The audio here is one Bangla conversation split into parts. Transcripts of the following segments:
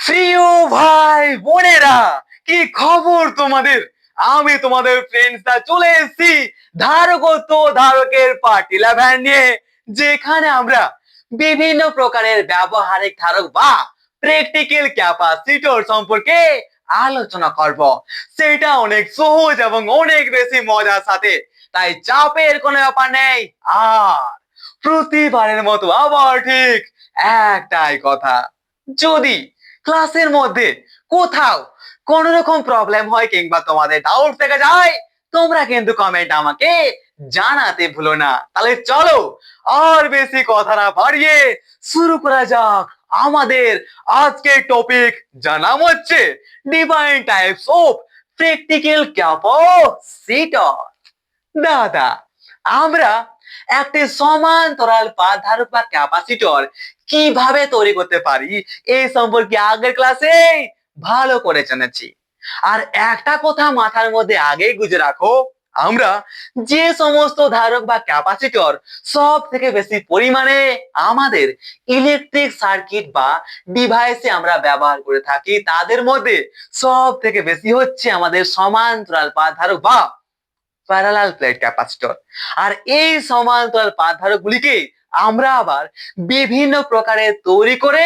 প্রিয় ভাই বোনেরা, কি খবর তোমাদের? আমি তোমাদের ফ্রেন্ডসরা চলে এসেছি ধারকত্ব ধারকের পাটিলা ভ্যান নিয়ে, যেখানে আমরা বিভিন্ন প্রকারের ব্যবহারিক ধারক বা প্র্যাকটিক্যাল ক্যাপাসিটর সম্পর্কে আলোচনা করব। সেটা অনেক সহজ এবং অনেক বেশি মজার সাথে, তাই চাপের কোনো ব্যাপার নেই। আর প্রতিবারের মতো আবার ঠিক একটাই কথা, যদি ক্লাসের মধ্যে কোথাও কোন রকম প্রবলেম হয় কিংবা তোমাদের ডাউট থেকে যায়, তোমরা কিন্তু কমেন্ট আমাকে জানাতে ভুলো না। তাহলে চলো আর বেশি কথা না বাড়িয়ে শুরু করা যাক আমাদের আজকের টপিক, যার নাম হচ্ছে different types of practical capacitor. দাদা, আমরা একটি সমান্তরাল পাত ধারক বা ক্যাপাসিটর কিভাবে তৈরি করতে পারি এই সম্পর্কে আগের ক্লাসে ভালো করে জেনেছি। আর একটা কথা মাথার মধ্যে আগেই গুঁজে রাখো, আমরা যে সমস্ত ধারক বা ক্যাপাসিটর সব থেকে বেশি পরিমাণে আমাদের ইলেকট্রিক সার্কিট বা ডিভাইসে আমরা ব্যবহার করে থাকি, তাদের মধ্যে সব থেকে বেশি হচ্ছে আমাদের সমান্তরাল পাত ধারক বা প্যারালাল প্লেট ক্যাপাসিটর। আর এই সমান্তরাল পাত ধারক গুলিকে আমরা আবার বিভিন্ন প্রকারের তৈরি করে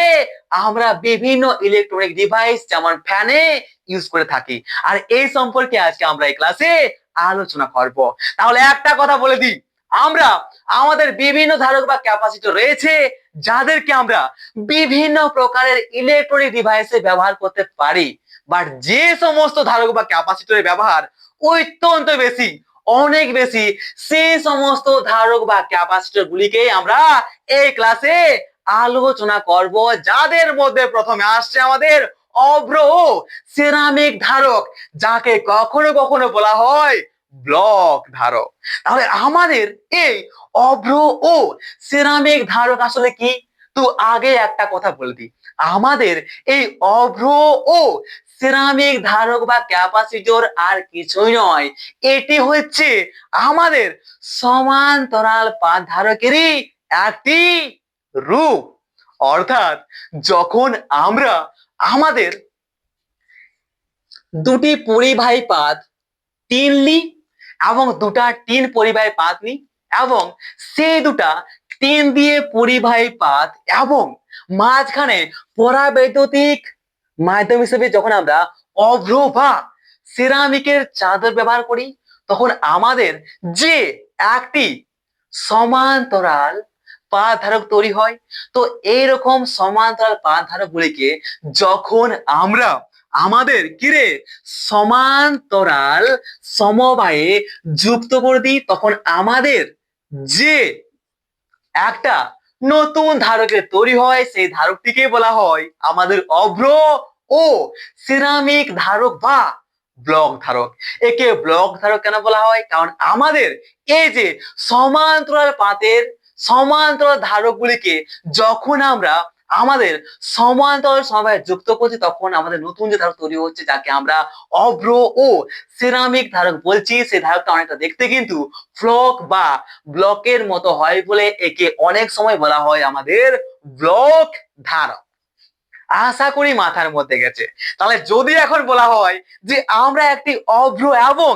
আমরা বিভিন্ন ইলেকট্রনিক ডিভাইস যেমন ফ্যানে ইউজ করে থাকি। আর এই সম্পর্কে আজকে আমরা এই ক্লাসে আলোচনা করব। তাহলে একটা কথা বলে দিই, আমরা আমাদের বিভিন্ন ধারক বা ক্যাপাসিটর রয়েছে যাদেরকে আমরা বিভিন্ন প্রকারের ইলেকট্রনিক ডিভাইসে ব্যবহার করতে পারি। বাট যে সমস্ত ধারক বা ক্যাপাসিটরের ব্যবহার অত্যন্ত বেশি, অনেক বেশি, সেই সমস্ত ধারক বা ক্যাপাসিটর গুলিকে আমরা এই ক্লাসে আলোচনা করব, যাদের মধ্যে প্রথমে আসছে আমাদের অভ্র ও সিরামিক ধারক, যাকে কখনো কখনো বলা হয় ব্লক ধারক। তাহলে আমাদের এই অভ্র ও সিরামিক ধারক আসলে কি? তো আগে একটা কথা বলে দিই, আমাদের এই অভ্র ও সিরামিক ধারক বা ক্যাপাসিটর আর কিছুই নয়, এটি হচ্ছে আমাদের সমান্তরাল পাত ধারকেরই একটি রূপ। অর্থাৎ যখন আমরা আমাদের দুটি পরিবাহী পাত টিন নিই এবং দুটা টিন পরিবাহী পাত নিই, এবং সেই দুটা টিন দিয়ে পরিবাহী পাত এবং মাঝখানে পরাবৈদ্যুতিক মাধ্যম হিসেবে যখন আমরা অভ্র বা সিরামিকের চাদর ব্যবহার করি, তখন আমাদের যে একটি সমান্তরাল পাত ধারক তৈরি হয়। তো এইরকম সমান্তরাল পাত ধারক গুলিকে যখন আমরা আমাদের কিরে সমান্তরাল সমবায়ে যুক্ত করে দিই, তখন আমাদের যে একটা নতুন ধারকের তৈরি হয়, সেই ধারকটিকে বলা হয় আমাদের অভ্র ও সিরামিক ধারক বা ব্লক ধারক। একে ব্লক ধারক কেন বলা হয়? কারণ আমাদের এই যে সমান্তরাল পাতের সমান্তরাল ধারক গুলিকে যখন আমরা আমাদের সমান্তরাল সমবায়ে যুক্ত করছি, তখন আমাদের নতুন যে ধারক তৈরি হচ্ছে, যাকে আমরা অভ্র ও সিরামিক ধারক বলছি, সেই ধারকটা অনেকটা দেখতে কিন্তু ফ্লক বা ব্লকের মতো হয় বলে একে অনেক সময় বলা হয় আমাদের ব্লক ধারক। আশা করি মাথার মধ্যে গেছে। তাহলে যদি এখন বলা হয় যে আমরা একটি অভ্র এবং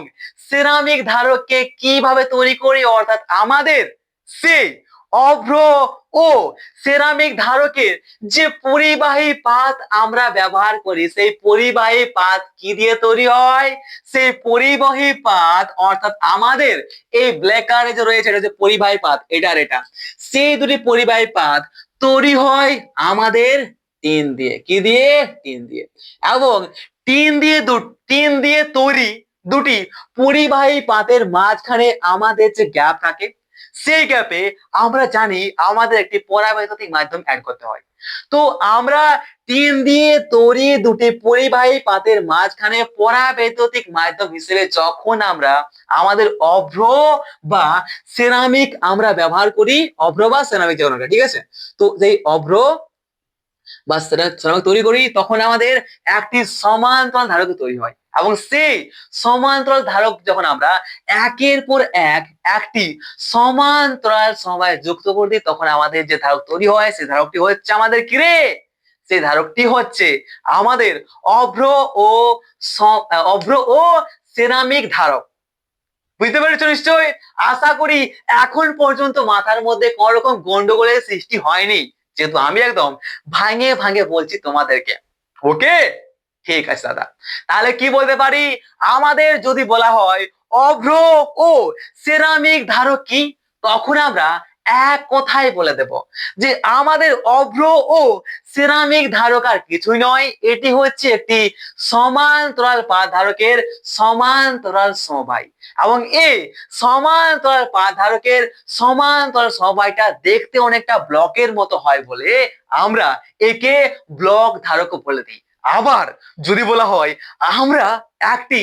সিরামিক ধারককে কিভাবে তৈরি করি, অর্থাৎ আমাদের সেই অভ্র ও সিরামিক ধারকের যে পরিবাহী পাত আমরা ব্যবহার করি, সেই পরিবাহী পাত কি দিয়ে তৈরি হয়? সেই পরিবাহী পাত অর্থাৎ আমাদের এই ব্ল্যাক কালারে যে রয়েছে, এটা যে পরিবাহী পাত, এটার এটা, সেই দুটি পরিবাহী পাত তৈরি হয় আমাদের টিন দিয়ে। কি দিয়ে? টিন দিয়ে। এবং টিন দিয়ে তৈরি দুটি পরিবাহী পাতের মাঝখানে আমাদের যে গ্যাপ থাকে, সেই গ্যাপে আমরা জানি আমাদের একটি পরাবৈদ্যুতিক মাধ্যম অ্যাড করতে হয়। তো আমরা টিন দিয়ে তৈরি দুটি পরিবাহী পাতের মাঝখানে পরাবৈদ্যুতিক মাধ্যম হিসেবে যখন আমরা আমাদের অভ্র বা সিরামিক আমরা ব্যবহার করি, অভ্র বা সিরামিক যেমন, ঠিক আছে? তো এই অভ্র বা সিরামিক তৈরি করি, তখন আমাদের একটি সমান্তরাল ধারক তৈরি হয়, এবং সেই সমান্তরাল ধারক যখন আমরা একের পর এক একটি সমান্তরাল সমবায়ে যুক্ত করে দিই, তখন আমাদের যে ধারক তৈরি হয়, সেই ধারকটি হচ্ছে আমাদের কি রে? সেই ধারকটি হচ্ছে আমাদের অভ্র ও অভ্র ও সেরামিক ধারক। বুঝতে পেরেছো নিশ্চয়ই? আশা করি এখন পর্যন্ত মাথার মধ্যে কোন রকম গন্ডগোলের সৃষ্টি হয়নি, যেহেতু আমি একদম ভাঙে ভাঙে বলছি তোমাদেরকে। ওকে, ঠিক আছে দাদা। তাহলে কি বলতে পারি, আমাদের যদি বলা হয় অভ্র ও সেরামিক ধারক কি, তখন আমরা এক কথায় বলে দেব যে আমাদের অভ্র ও সেরামিক ধারক আর কিছুই নয়, এটি হচ্ছে একটি সমান্তরাল পাত ধারকের সমান্তরাল সমবায়। এবং এই সমান্তরাল পাত ধারকের সমান্তরাল সমবায়টা দেখতে অনেকটা ব্লকের মতো হয় বলে আমরা একে ব্লক ধারক বলে দিই। আবার যদি বলা হয় আমরা একটি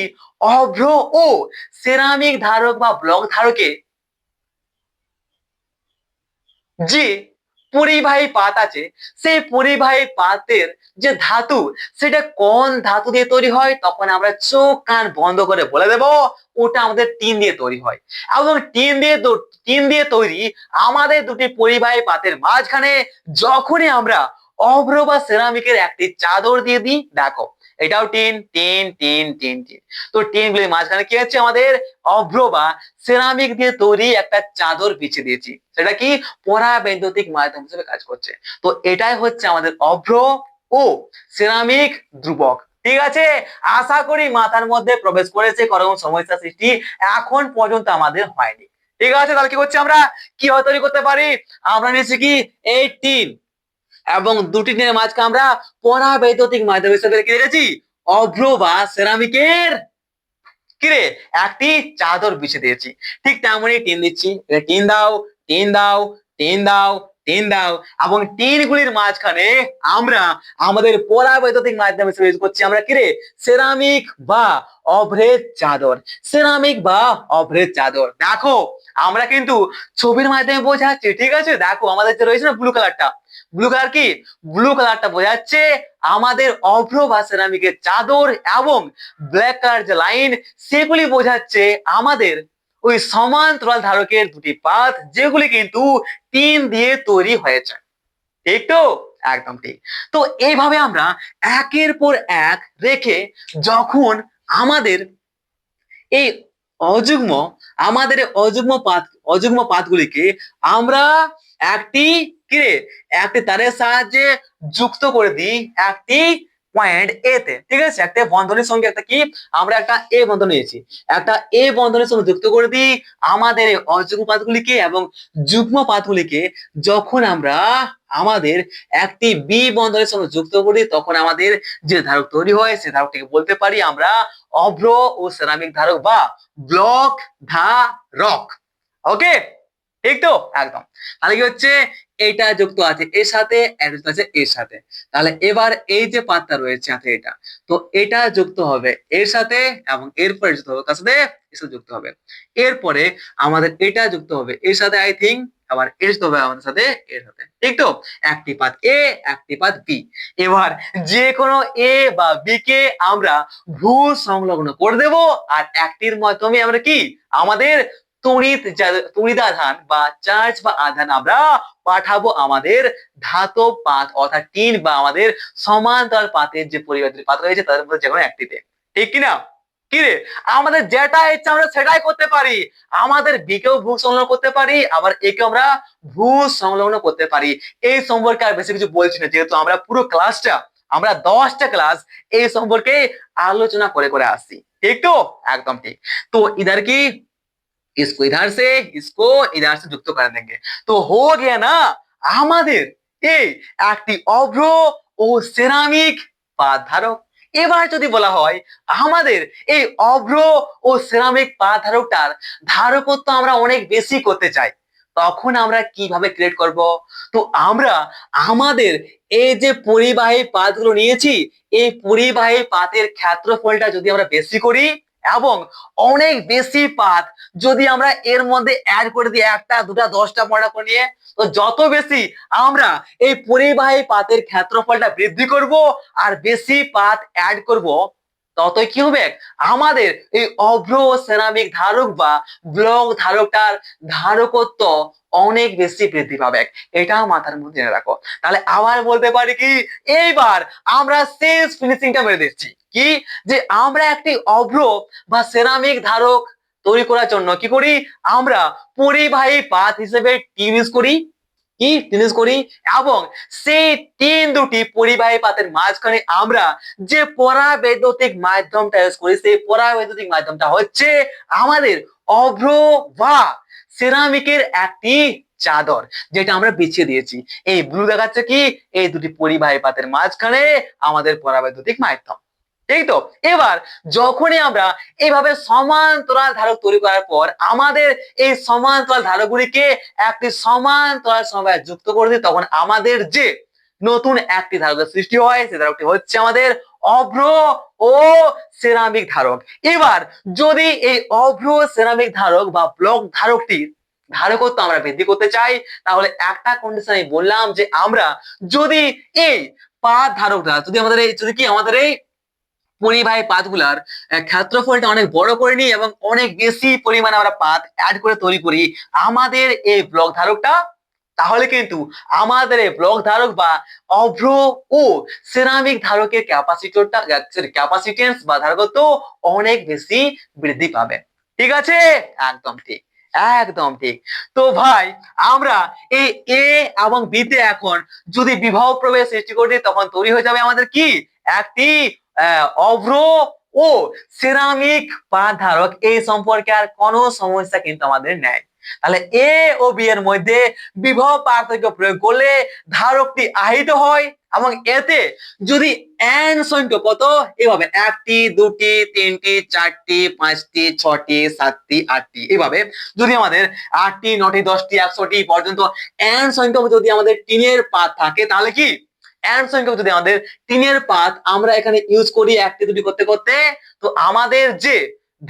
অভ্র ও সেরামিক ধারক বা ব্লক ধারকে যে পরিবাহী পাত আছে, সেই পরিবাহী পাতের যে ধাতু, সেটা কোন ধাতু দিয়ে তৈরি হয়, তখন আমরা চোখ কান বন্ধ করে বলে দেব ওটা আমাদের টিন দিয়ে তৈরি হয়। এবং টিন দিয়ে তৈরি আমাদের দুটি পরিবাহী পাতের মাঝখানে যখনই আমরা অভ্র বা সেরামিকের একটি চাদর দিয়ে দিই, দেখো এটাও tin tin tin tin tin. তো টিন গুলির মাঝখানে কি হচ্ছে, আমাদের অভ্র বা সেরামিক দিয়ে তৈরি একটা চাদর বিছিয়ে দিয়েছি, সেটা কি পরাবৈদ্যুতিক মাধ্যম হিসেবে কাজ করছে। তো এটাই হচ্ছে আমাদের অভ্র ও সেরামিক ধ্রুবক। ঠিক আছে, আশা করি মাথার মধ্যে প্রবেশ করেছে, কোনো সমস্যা সৃষ্টি এখন পর্যন্ত আমাদের হয়নি। ঠিক আছে, তাহলে কি করছি আমরা, কিভাবে তৈরি করতে পারি, আমরা নিচ্ছি কি এই টিন এবং দুটি টিনের মাঝখানে আমরা পরাবৈদ্যুতিক মাধ্যম হিসেবে কি রেখেছি, অভ্র বা সেরামিকের কিরে একটি চাদর বিছিয়ে দিয়েছি। ঠিক তেমনই টিন দিচ্ছি, টিন দাও টিন দাও টিন দাও টিন দাও, এবং টিন গুলির মাঝখানে আমরা আমাদের পরাবৈদ্যুতিক মাধ্যম হিসেবে ইউজ করছি আমরা কিরে সেরামিক বা অভ্রের চাদর। সেরামিক বা অভ্রের চাদর, দেখো আমরা কিন্তু ছবির মাধ্যমে বোঝাচ্ছি। ঠিক আছে, দেখো আমাদের যে রয়েছে না ব্লু কালারটা, ব্লু কালার কি, ব্লু কালারটা বোঝাচ্ছে আমাদের অভ্র বা সেরামিকের চাদর, এবং ব্ল্যাক কালার যে লাইন সেগুলি বোঝাচ্ছে আমাদের ওই সমান্তরাল ধারকের দুটি পাত, যেগুলি কিন্তু টিন দিয়ে তৈরি হয়েছে। ঠিক তো, একদম ঠিক। তো এইভাবে আমরা একের পর এক রেখে যখন আমাদের এই অযুগ্ম আমাদের অযুগ্ম পাতগুলিকে আমরা একটি কিরে একটি তারের সাহায্যে যুক্ত করে দিই একটি পয়েন্ট এ তে। ঠিক আছে, একটা বন্ধনের সঙ্গে একটা কি আমরা একটা এ বন্ধন নিয়েছি, একটা এ বন্ধনের সঙ্গে যুক্ত করে দিই আমাদের এই অযুগ্ম পাতগুলিকে, এবং যুগ্ম পাতগুলিকে যখন আমরা আমাদের একটি বি বন্ধনের সঙ্গে যুক্ত করি, তখন আমাদের যে ধারক তৈরি হয় সে ধারকটিকে বলতে পারি আমরা অভ্র ও সেরামিক ধারক বা ব্লক ধারক। ওকে, ঠিক তো, একদম। তাহলে কি হচ্ছে, এটা যুক্ত আছে এর সাথে, এটা যুক্ত আছে এর সাথে। তাহলে এবার এই যে পাতটা রয়েছে আছে এটা, তো এটা যুক্ত হবে এর সাথে, এবং এরপরে যুক্ত হবে তার সাথে, এর সাথে যুক্ত হবে। এরপরে আমাদের এটা যুক্ত হবে এর সাথে আই থিঙ্ক, আবার এর যুক্ত হবে আমাদের সাথে এর সাথে। ঠিক তো, একটি পাত এ একটি পাত বি। এবার যে কোনো এ বা বি কে আমরা ভূ সংলগ্ন করে দেব, আর একটির মাধ্যমে আমরা কি আমাদের তড়িৎ আধান বা চার্জ বা আধান আমরা পাঠাবো আমাদের ধাতব পাত অর্থাৎ টিন বা আমাদের সমান্তরাল পাতের যে পরিবাহী পাত রয়েছে তাদের মধ্যে যে কোনো একটিতে। ঠিক কিনা, কি রে, আমাদের যেটা ইচ্ছা আমরা সেটাই করতে পারি। আমাদের বি কেও ভূ সংলগ্ন করতে পারি, আবার এ কে আমরা ভূ সংলগ্ন করতে পারি। এই সম্পর্কে আর বেশি কিছু বলছি না, যেহেতু আমরা পুরো ক্লাসটা আমরা 10টা ক্লাস এই সম্পর্কে আলোচনা করে করে আসছি। ঠিক তো, একদম ঠিক। তো इधर की इसको इधर से इसको इधर से যুক্ত করে देंगे, তো हो गया না আমাদের এই একটি অভ্র ও সেরামিক পাত ধারক। এবার যদি বলা হয় আমাদের এই অভ্র ও সেরামিক পাত ধারকটার ধারকত্ব আমরা অনেক বেশি করতে চাই, তখন আমরা কিভাবে ক্রিয়েট করব। তো আমরা আমাদের এই যে পরিবাহী পাতগুলো নিয়েছি, এই পরিবাহী পাতের ক্ষেত্রফলটা যদি আমরা বেশি করি, এবং অনেক বেশি পাত যদি আমরা এর মধ্যে অ্যাড করে দিই, একটা দুটা 10টা 15টা করে নিয়ে, তো যত বেশি আমরা এই পরিবাহী পাতের ক্ষেত্রফলটা বৃদ্ধি করব আর বেশি পাত অ্যাড করব, ততই কি হবে, আমাদের এই অভ্র সেরামিক ধারক বা ব্লক ধারকটার ধারকত্ব অনেক বেশি বৃদ্ধি পাবে। এটা মাথার মধ্যে জেনে রাখো। তাহলে আবার বলতে পারি কি, এইবার আমরা শেষ ফিনিশিংটা মেরে দিচ্ছি কি, যে আমরা একটি অভ্র বা সেরামিক ধারক তৈরি করার জন্য কি করি, আমরা পরিবাহী পাত হিসেবে টিন ইউজ করি, কি টিন ইউজ করি, এবং সেই টিন দুটি পরিবাহী পাতের মাঝখানে আমরা যে পরাবৈদ্যুতিক মাধ্যমটা ইউজ করি, সেই পরাবৈদ্যুতিক মাধ্যমটা হচ্ছে আমাদের অভ্র বা সিরামিকের একটি চাদর, যেটা আমরা বিছিয়ে দিয়েছি। এই ব্লু দেখাচ্ছে কি, এই দুটি পরিবাহী পাতের মাঝখানে আমাদের পরাবৈদ্যুতিক মাধ্যম। ঠিক তো, এবার যখনই আমরা এইভাবে সমান্তরাল ধারক তৈরি করার পর আমাদের এই সমান্তরাল ধারকগুলিকে একটি সমান্তরাল সমবায়ে যুক্ত করে দিই, তখন আমাদের যে নতুন একটি ধারকের সৃষ্টি হয়, সেই ধারকটি হচ্ছে আমাদের অভ্র ও সেরামিক ধারক। এবার যদি এই অভ্র সেরামিক ধারক বা ব্লক ধারকটির ধারকত্ব আমরা বৃদ্ধি করতে চাই, তাহলে একটা কন্ডিশন আমি বললাম, যে আমরা যদি এই পাত ধারকটা যদি আমাদের এই পরিবাহী পাতগুলার ক্ষেত্রফলটা অনেক বড় করে নিই এবং অনেক বেশি পরিমাণে আমরা পাত অ্যাড করে তৈরি করি আমাদের এই ব্লক ধারকটা, তাহলে কিন্তু আমাদের এই ব্লক ধারক বা অভ্র ও সিরামিক ধারকের ক্যাপাসিটেন্স বা ধারকত্ব অনেক বেশি বৃদ্ধি পাবে। ঠিক আছে, একদম ঠিক, একদম ঠিক। তো ভাই, আমরা এই এ এবং বি তে এখন যদি বিভব প্রভেদ সৃষ্টি করি, তখন তৈরি হয়ে যাবে আমাদের কি, একটি অভ্র ও সিরামিক পাত ধারক। এই সম্পর্কে আর কোনো সমস্যা কিন্তু আমাদের নেই। তাহলে এ ও বি এর মধ্যে বিভব পার্থক্য প্রয়োগ করলে ধারকটি আহিত হয়, এবং এতে যদি n সংখ্যক কত, এভাবে একটি, দুটি, তিনটি, চারটি, পাঁচটি, ছটি, সাতটি, আটটি, এভাবে যদি আমাদের 8টি, 9টি, 10টি, 100টি পর্যন্ত n সংখ্যক যদি আমাদের টিনের পাত থাকে, তাহলে কি n সংখ্যক যদি আমাদের টিনের পাত আমরা এখানে ইউজ করি একটি দুটি করতে করতে, তো আমাদের যে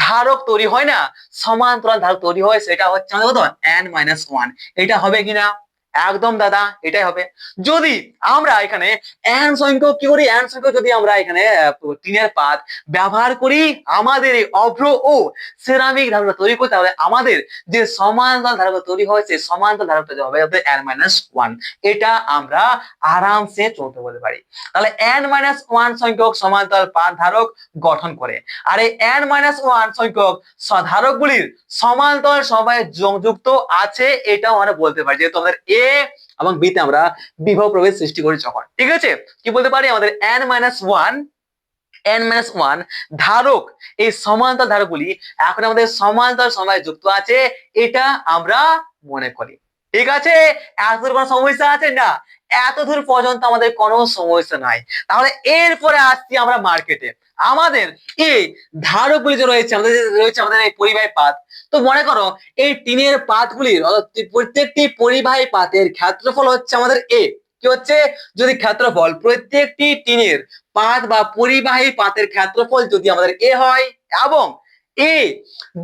ধারক তৈরি হয় না, সমান্তরাল ধারক তৈরি হয়, সেটা হচ্ছে আমাদের কত, n-1। এটা হবে কিনা, একদম দাদা এটাই হবে। যদি আমরা এখানে n সংখ্যক কি করি, n সংখ্যক যদি আমরা এখানে টিনের পাত ব্যবহার করি আমাদের এই অভ্র ও সিরামিক ধারকটা তৈরি করি, তাহলে আমাদের যে সমান্তরাল ধারক তৈরি হয়, সেই সমান্তরাল ধারকটা হবে n-1। এটা আমরা আরামসে চলতে বলতে পারি। তাহলে n-1 সংখ্যক সমান্তরাল পাত ধারক গঠন করে, আর এই n-1 সংখ্যক ধারকগুলির সমান্তরাল সমবায়ে যুক্ত আছে, এটাও আমরা বলতে পারি, যেহেতু আমাদের এ এবং বি তে আমরা বিভব প্রভেদ সৃষ্টি করি যখন। ঠিক আছে, কি বলতে পারি, আমাদের n-1 ধারক, এই সমান্তরাল ধারকগুলি এখন আমাদের সমান্তরাল সমবায়ে যুক্ত আছে, এটা আমরা মনে করি। ঠিক আছে, এতদূর কোনো সমস্যা আছে না? এতদূর পর্যন্ত আমাদের কোনো সমস্যা নাই। তাহলে এরপরে আসছি আমরা মার্কেটে। আমাদের এই ধারকগুলি যে রয়েছে, আমাদের এই পরিবাহী পাত, তো মনে করো এই টিনের পাতগুলির প্রত্যেকটি পরিবাহী পাতের ক্ষেত্রফল হচ্ছে আমাদের এ। কি হচ্ছে, যদি ক্ষেত্রফল প্রত্যেকটি টিনের পাত বা পরিবাহী পাতের ক্ষেত্রফল যদি আমাদের এ হয়, এবং এই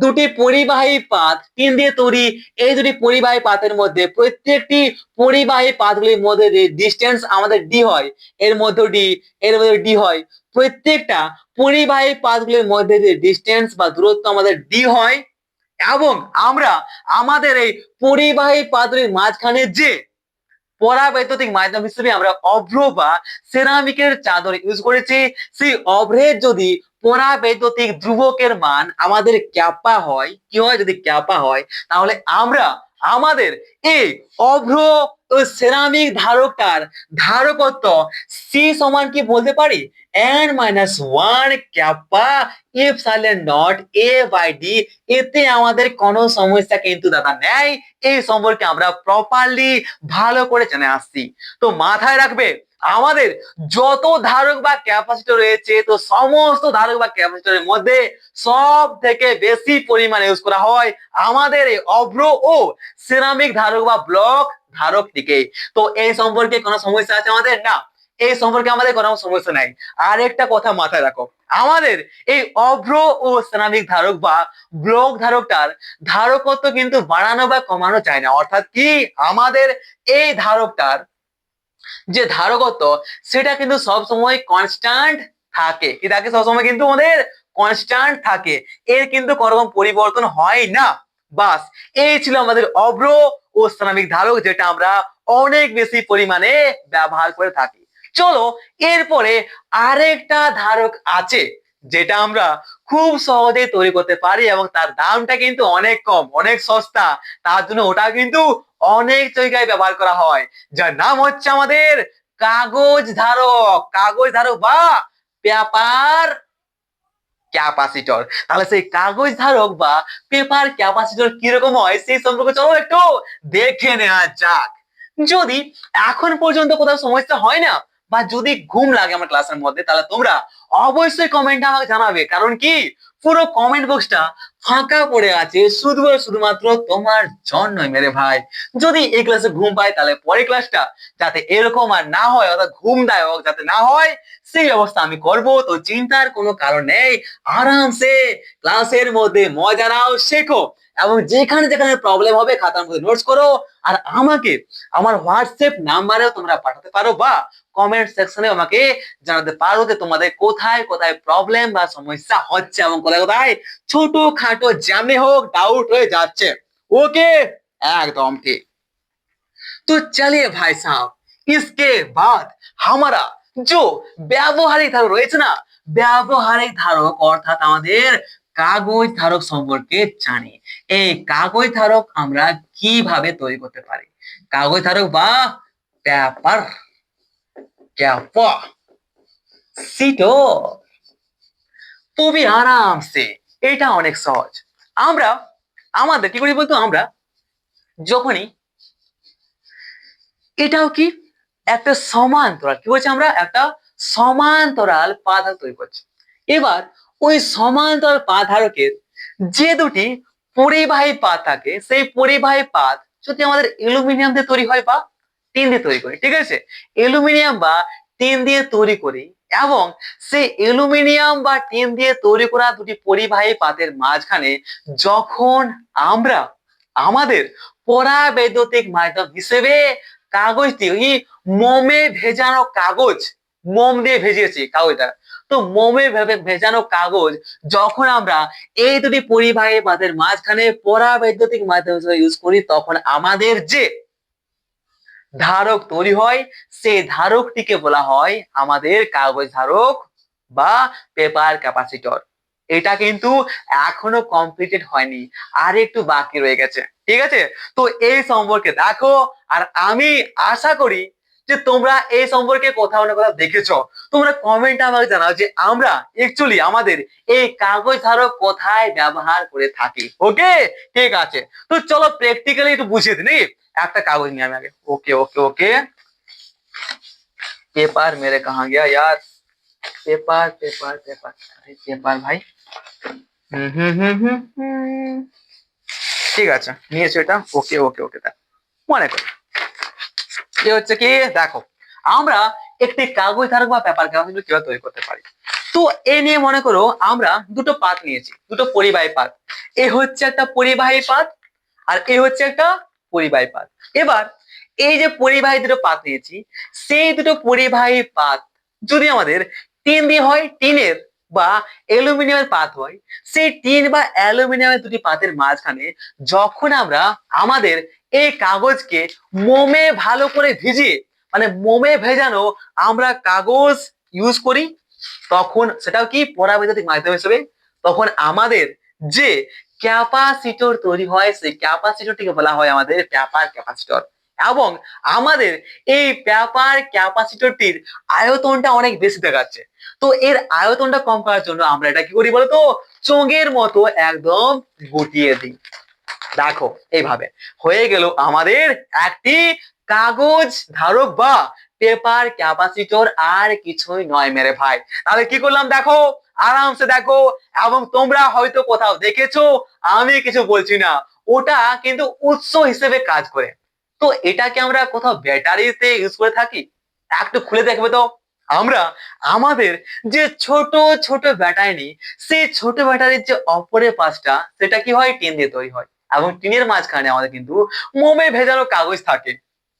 দুটি পরিবাহী পাত টিন দিয়ে তৈরি, এই দুটি পরিবাহী পাতের মধ্যে প্রত্যেকটি পরিবাহী পাতগুলির মধ্যে যে ডিস্টেন্স আমাদের ডি হয়, এর মধ্যে ডি, এর মধ্যে ডি হয়, প্রত্যেকটা পরিবাহী পাতগুলির মধ্যে যে ডিস্টেন্স বা দূরত্ব আমাদের ডি হয়, এবং আমরা আমাদের এই পরিবাহী পাতগুলির মাঝখানে যে পরাবৈদ্যুতিক মাধ্যম হিসেবে আমরা অভ্র বা সেরামিকের চাদর ইউজ করেছি, সেই অভ্রের যদি পরাবৈদ্যুতিক ধ্রুবকের মান আমাদের ক্যাপা হয়, কি হয়, যদি ক্যাপা হয়, তাহলে আমরা আমাদের এই অভ্র ও সেরামিক ধারকটার ধারকত্ব সি সমান কি বলতে পারি, n-1 kappa epsilon naught A by D. এতে আমাদের কোনো সমস্যা কিন্তু দাদা নেই, এই সম্পর্কে আমরা প্রপারলি ভালো করে জেনে আসছি। তো মাথায় রাখবে, আমাদের যত ধারক বা ক্যাপাসিটর রয়েছে, তো সমস্ত ধারক বা ক্যাপাসিটরের মধ্যে সব থেকে বেশি পরিমাণে ইউজ করা হয় আমাদের এই অভ্র ও সিরামিক ধারক বা ব্লক ধারকটিকে। তো এই সম্পর্কে কোনো সমস্যা আছে আমাদের? না, এই সম্পর্কে আমাদের কোনো সমস্যা নাই। আর একটা কথা মাথায় রাখো, আমাদের এই অভ্র ও সিরামিক ধারক বা ব্লক ধারকটার ধারকত্ব কিন্তু বাড়ানো বা কমানো যায় না। অর্থাৎ কি, আমাদের এই ধারকটার যে ধারকত্ব, সেটা কিন্তু সব সময় কনস্ট্যান্ট থাকে, কি থাকে সবসময় কিন্তু আমাদের কনস্ট্যান্ট থাকে, এর কিন্তু কোনো রকম পরিবর্তন হয় না। বাস, এই ছিল আমাদের অভ্র ও স্নাবিক ধারক, যেটা আমরা অনেক বেশি পরিমাণে ব্যবহার করে থাকি। চলো এরপরে আরেকটা ধারক আছে যেটা আমরা খুব সহজে তৈরি করতে পারি এবং তার দামটা কিন্তু অনেক কম, অনেক সস্তা, তার জন্য ওটা কিন্তু অনেক জায়গায় ব্যবহার করা হয়, যার নাম হচ্ছে আমাদের কাগজ ধারক। কাগজ ধারক বা পেপার ক্যাপাসিটর। তাহলে সেই কাগজ ধারক বা পেপার ক্যাপাসিটর কিরকম হয় সেই সম্পর্কে চলো একটু দেখে নেওয়া যাক। যদি এখন পর্যন্ত কোথাও সমস্যা হয় না বা যদি ঘুম লাগে আমার ক্লাসের মধ্যে, তাহলে তোমরা অবশ্যই কমেন্টে আমাকে জানাবে, কারণ কি পুরো কমেন্ট বক্সটা ফাঁকা পড়ে আছে শুধুমাত্র তোমার জন্যই মেরে ভাই। যদি এই ক্লাসে ঘুম পায় তাহলে পরের ক্লাসটা যাতে এরকম আর না হয়, অর্থাৎ ঘুমদায়ক যাতে না হয় সেই ব্যবস্থা আমি করব। তো চিন্তার কোনো কারণ নেই, আরামসে ক্লাসের মধ্যে মজা নাও, শেখো এবং যেখানে যেখানে প্রবলেম হবে খাতার মধ্যে নোটস করো, আর আমাকে আমার হোয়াটসঅ্যাপ নাম্বারেও তোমরা পাঠাতে পারো বা কমেন্ট সেকশনে আমাকে জানাতে পারো যে তোমাদের কোথায় কোথায় প্রবলেম বা সমস্যা হচ্ছে এবং কোথায় কোথায় ছোট খাটো জ্যামে হোক ডাউট হয়ে যাচ্ছে। ওকে, एकदम ठीक। तो चलिए भाई साहब, इसके बाद हमारा जो ব্যবহারিক ধারক রয়েছে না, ব্যবহারিক ধারক অর্থাৎ আমাদের কাগজ ধারক সম্পর্কে জানি। এই কাগজ ধারক আমরা কিভাবে তৈরি করতে পারি, কাগজ ধারক বা পেপার ক্যাপাসিটর খুবই আরামসে, এটা অনেক সহজ। আমরা আমাদের কি করি বলতো, আমরা যখনই এটাও কি একটা সমান্তরাল, কি বলছি আমরা একটা সমান্তরাল পাত তৈরি করছি। এবার ওই সমান্তরাল পাত ধারকের যে দুটি পরিবাহী পাত থাকে, সেই পরিবাহী পাত যদি আমাদের অ্যালুমিনিয়াম দিয়ে তৈরি হয় বা টিন দিয়ে তৈরি করি, ঠিক আছে, অ্যালুমিনিয়াম বা টিন দিয়ে তৈরি করি, এবং সেই অ্যালুমিনিয়াম বা টিন দিয়ে তৈরি করা দুটি পরিবাহী পাতের মাঝখানে যখন আমরা আমাদের পরাবৈদ্যুতিক মাধ্যম হিসেবে কাগজ দিয়ে, ওই মোমে ভেজানো কাগজ, মোম দিয়ে ভেজিয়েছি কাগজটা, তো মোমে ভেজানো কাগজ যখন আমরা এই দুটি পরিবাহী পাতের মাঝখানে পরাবৈদ্যুতিক মাধ্যম হিসেবে ইউজ করি, তখন আমাদের যে ধারক তৈরি হয় সেই ধারকটিকে বলা হয় আমাদের কাগজ ধারক বা পেপার ক্যাপাসিটর। এটা কিন্তু এখনো কমপ্লিটেড হয়নি, আর একটু বাকি রয়ে গেছে, ঠিক আছে। তো এই সম্পর্কে দেখো, আর আমি আশা করি যে তোমরা এই সম্পর্কে কোথাও না কোথাও দেখেছো। তোমরা কমেন্টে আমাকে জানাও যে আমরা অ্যাকচুয়ালি আমাদের এই কাগজ ধারক কোথায় ব্যবহার করে থাকি। ওকে, ঠিক আছে। তো চলো প্র্যাকটিক্যালি একটু বুঝিয়ে দিই নাকি। একটা কাগজ নিয়ে আমি আগে, ওকে ওকে ওকে, পেপার मेरे कहाँ गया यार, পেপার পেপার পেপার, আরে পেপার ভাই, ঠিক আছে নিয়েছো এটা, ওকে ওকে ওকে। মনে করো এ হচ্ছে কি, দেখো আমরা একটি কাগজ ধারক বা পেপার ক্যাপাসিটর কিভাবে তৈরি করতে পারি। তো এ নিয়ে মনে করো আমরা দুটো পাত নিয়েছি, দুটো পরিবাহী পাত, এ হচ্ছে একটা পরিবাহী পাত আর এ হচ্ছে একটা পরিবাহী পাত। এবার এই যে পরিবাহী দুটো পাত নিয়েছি, সেই দুটো পরিবাহী পাত যদি আমাদের টিন দিয়ে হয়, টিনের বা অ্যালুমিনিয়ামের পাত হয়, সেই টিন বা অ্যালুমিনিয়ামের দুটি পাতের মাঝখানে যখন আমরা আমাদের এই কাগজকে মোমে ভালো করে ভিজিয়ে, মানে মোমে ভেজানো আমরা কাগজ ইউজ করি, তখন সেটাও কি পরাবৈদ্যুতিক মাধ্যম হিসেবে, তখন আমাদের যে ক্যাপাসিটর তৈরি হয় সেই ক্যাপাসিটরটিকে বলা হয় আমাদের পেপার ক্যাপাসিটর। এবং আমাদের এই পেপার ক্যাপাসিটরটির আয়তনটা অনেক বেশি দেখাচ্ছে, তো এর আয়তনটা কম করার জন্য আমরা এটা কি করি বলতো, চোঙের মতো একদম গুটিয়ে দিই। দেখো এইভাবে হয়ে গেল আমাদের একটি কাগজ ধারক বা পেপার ক্যাপাসিটর, আর কিছুই নয় মেরে ভাই। তাহলে কি করলাম দেখো, আরামসে দেখো, এবং তোমরা হয়তো কোথাও দেখেছো, আমি কিছু বলছি না, ওটা কিন্তু উৎস হিসেবে কাজ করে। তো এটাকে আমরা কোথাও ব্যাটারিতে ইউজ করে থাকি, একটু খুলে দেখবে তো। আমরা আমাদের যে ছোট ছোট ব্যাটারি নিই, সেই ছোট ব্যাটারির যে অপরের পাশটা সেটা কি হয়, টিন দিয়ে তৈরি হয়, এবং টিনের মাঝখানে আমাদের কিন্তু মোমে ভেজানো কাগজ থাকে,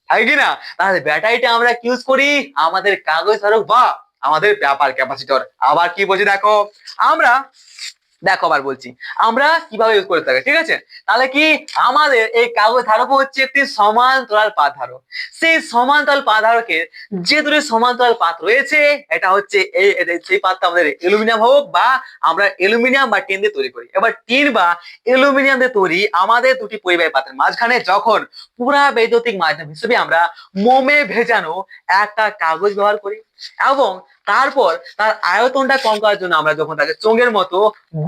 তাই কি না। তাহলে ব্যাটারিটা আমরা ইউজ করি আমাদের কাগজ ধারক বা আমাদের ব্যাপার ক্যাপাসিটর। আবার কি বলছি দেখো, আমরা দেখো আবার বলছি আমরা কিভাবে ইউজ করে থাকি, ঠিক আছে? তাহলে কি আমাদের এই কাগজ ধারক হচ্ছে একটি সমান্তরাল পাত ধারক। সেই সমান্তরাল পাত ধারকের যে দুটি সমান্তরাল পাত রয়েছে, এটা হচ্ছে সেই পাতটা আমাদের অ্যালুমিনিয়াম হোক বা আমরা অ্যালুমিনিয়াম বা টিন দিয়ে তৈরি করি। এবার টিন বা অ্যালুমিনিয়াম দিয়ে তৈরি আমাদের দুটি পরিবাহী পাতের মাঝখানে যখন পুরা বৈদ্যুতিক মাধ্যম হিসেবে আমরা মোমে ভেজানো একটা কাগজ ব্যবহার করি, এবং তারপর তার আয়তনটা কম করার জন্য আমরা যখন তাকে চোঙের মতো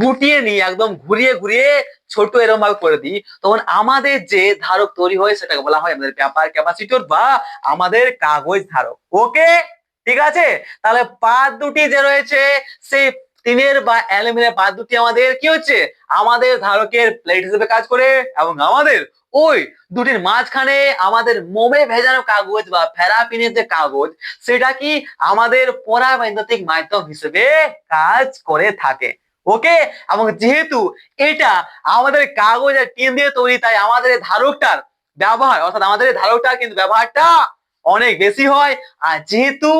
গুটিয়ে নিয়ে একদম ঘুরিয়ে ঘুরিয়ে ছোট এরকম ভাবে করে দিই, তখন আমাদের যে ধারক তৈরি হয় সেটাকে বলা হয় আমাদের ব্যাপার ক্যাপাসিটর বা আমাদের কাগজ ধারক। ওকে, ঠিক আছে? তাহলে পাত দুটি যে রয়েছে সেই টিনের বা অ্যালুমিনিয়াম পাত দুটি আমাদের কি হচ্ছে, আমাদের ধারকের প্লেট হিসেবে কাজ করে, এবং আমাদের ওই দুটির মাঝখানে আমাদের মোমে ভেজানো কাগজ বা প্যারাফিনের যে কাগজ, সেটা কি আমাদের পরাবৈদ্যুতিক মাধ্যম হিসেবে কাজ করে থাকে। ওকে, এবং যেহেতু এটা আমাদের কাগজ আর টিন দিয়ে তৈরি, তাই আমাদের ধারকটার ব্যবহার অর্থাৎ আমাদের ধারকটার কিন্তু ব্যবহারটা অনেক বেশি হয়। আর যেহেতু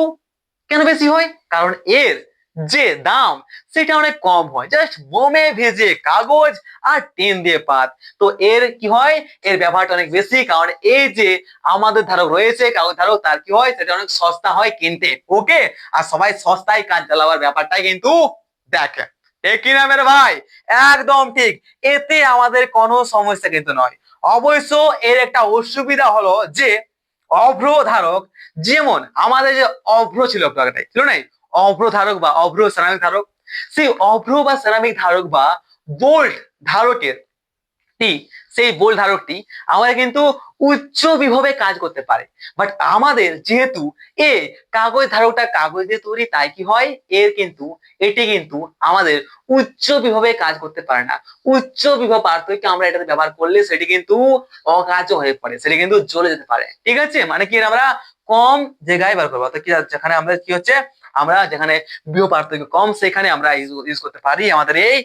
কেন বেশি হয়, কারণ এর যে দাম সেটা অনেক কম হয়, জাস্ট মোমে ভেজে কাগজ আর টিন দিয়ে পাত। তো এর কি হয়, এর ব্যবহারটা অনেক বেশি, কারণ এই যে আমাদের ধারক রয়েছে কাগজ ধারক, তার কি হয়, সেটা অনেক সস্তা হয় কিনতে। ওকে, আর সবাই সস্তায় কাজ চালাবার ব্যাপারটাই কিন্তু দেখে, ঠিক কিনা মেরে ভাই? একদম ঠিক, এতে আমাদের কোনো সমস্যা কিন্তু নয়। অবশ্য এর একটা অসুবিধা হলো যে অভ্র ধারক, যেমন আমাদের যে অভ্র ছিল ছিল না, অভ্র ধারক বা অভ্র সেরামিক ধারক, সেই অভ্র বা সেরামিক ধারক বা বোল্ট ধারকের সেই বোল্ট ধারকটি আমাদের কিন্তু উচ্চ বিভবে কাজ করতে পারে। বাট আমাদের যেহেতু এ কাগজ ধারকটা কাগজ দিয়ে তৈরি, তাই কি হয়, এটি কিন্তু আমাদের উচ্চ বিভবে কাজ করতে পারে না। উচ্চ বিভব পার্থক্য আমরা এটাতে ব্যবহার করলে সেটি কিন্তু অকার্য হয়ে পড়ে, সেটি কিন্তু জ্বলে যেতে পারে। ঠিক আছে, মানে কি আমরা কম জায়গায় ব্যবহার করবো, অর্থাৎ কি যেখানে আমরা কি হচ্ছে, আমরা যেখানে বিভব পার্থক্য কম সেখানে আমরা ইউজ করতে পারি আমাদের এই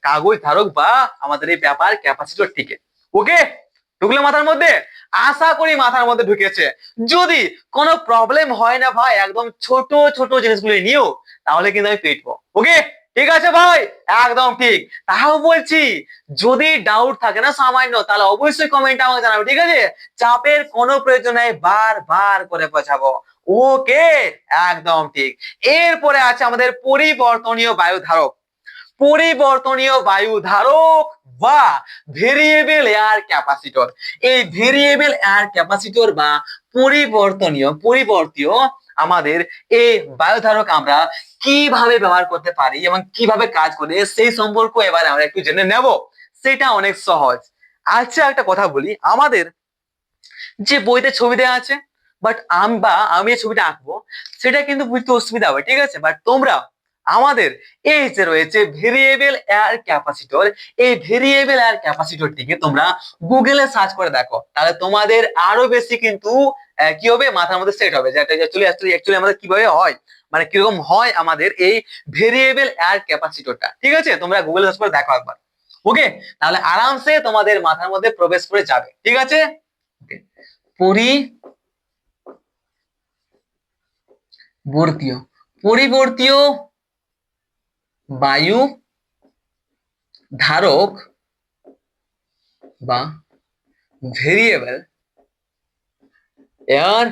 কাগজ ধারক বা আমাদের এই ব্যাপার ক্যাপাসিটর থেকে। ওকে, ঢুকলে মাথার মধ্যে? আশা করি মাথার মধ্যে ঢুকেছে। যদি কোনো প্রবলেম হয় না ভাই একদম ছোট ছোট জিনিসগুলো নিয়েও, তাহলে কিন্তু আমি পেটবো। ওকে, ঠিক আছে ভাই, একদম ঠিক। তাও বলছি, যদি ডাউট থাকে না সামান্য, তাহলে অবশ্যই কমেন্টে আমাকে জানাবে, ঠিক আছে? চাপের কোনো প্রয়োজন নেই, বারবার করে বোঝাবো। ওকে, একদম ঠিক। এরপরে আছে আমাদের পরিবর্তনীয় বায়ু ধারক। পরিবর্তনীয় বায়ু ধারক বা ভেরিয়েবল এয়ার ক্যাপাসিটর। এই ভেরিয়েবল এয়ার ক্যাপাসিটর বা পরিবর্তীয় আমাদের এই বায়ু ধারক আমরা কিভাবে ব্যবহার করতে পারি এবং কিভাবে কাজ করে সেই সম্পর্ক এবার আমরা একটু জেনে নেব। সেটা অনেক সহজ। আচ্ছা, একটা কথা বলি, আমাদের যে বইতে ছবি দেওয়া আছে, বাট আমি ছবিটা আঁকবো, সেটা কিন্তু বুঝতে অসুবিধা হবে, ঠিক আছে? বাট তোমরা আমাদের এই যে রয়েছে ভেরিয়েবল এয়ার ক্যাপাসিটর, এই ভেরিয়েবল এয়ার ক্যাপাসিটরটিকে তোমরা গুগলে সার্চ করে দেখো, তাহলে তোমাদের আরো বেশি কিন্তু কি হবে, মাথার মধ্যে সেট হবে যে অ্যাকচুয়ালি আমাদের কিভাবে হয়, মানে কিরকম হয় আমাদের এই ভেরিয়েবল এয়ার ক্যাপাসিটরটা। ঠিক আছে, তোমরা গুগলে সার্চ করে দেখো একবার। ওকে, তাহলে আরামসে তোমাদের মাথার মধ্যে প্রবেশ করে যাবে। ঠিক আছে, পরিবর্তীয় বায়ু ধারক বা ভেরিয়েবল এয়ার